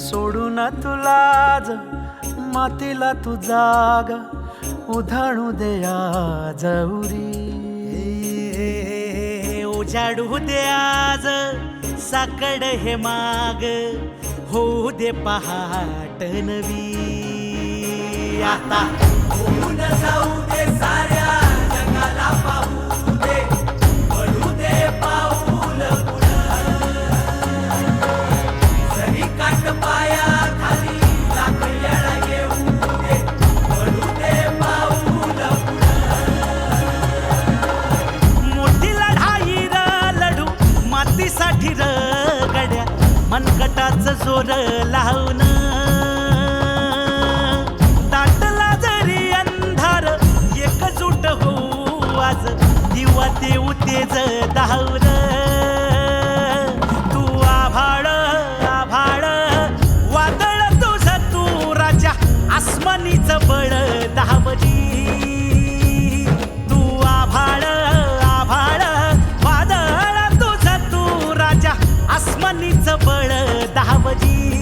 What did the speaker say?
सोडून तुलाज मातीला तू जाग उधाणू दे आज उरी उजाडू दे आज साकड हे माग होऊ दे पहाट नवी आता होऊन जाऊ दे साऱ्या जगाला पाहू दे पडू दे पाऊल पुढं जरी काट पाया खाली लाख येळा येऊ दे पडू दे पाऊल पुढं मोठी लढाई र लढू मातीसाठी र गड्या मनगटाचं जोर लावून दाटला जरी अंधार एकजूट होऊ आज दिवा देऊ तेज धावून तू आभाळ आभाळ वादळ तुझं तू राजा आसमानीचं बळ दावली तू आभाळ आभाळ वादळ तुझं तू राजा आसमानीचं बळ दावली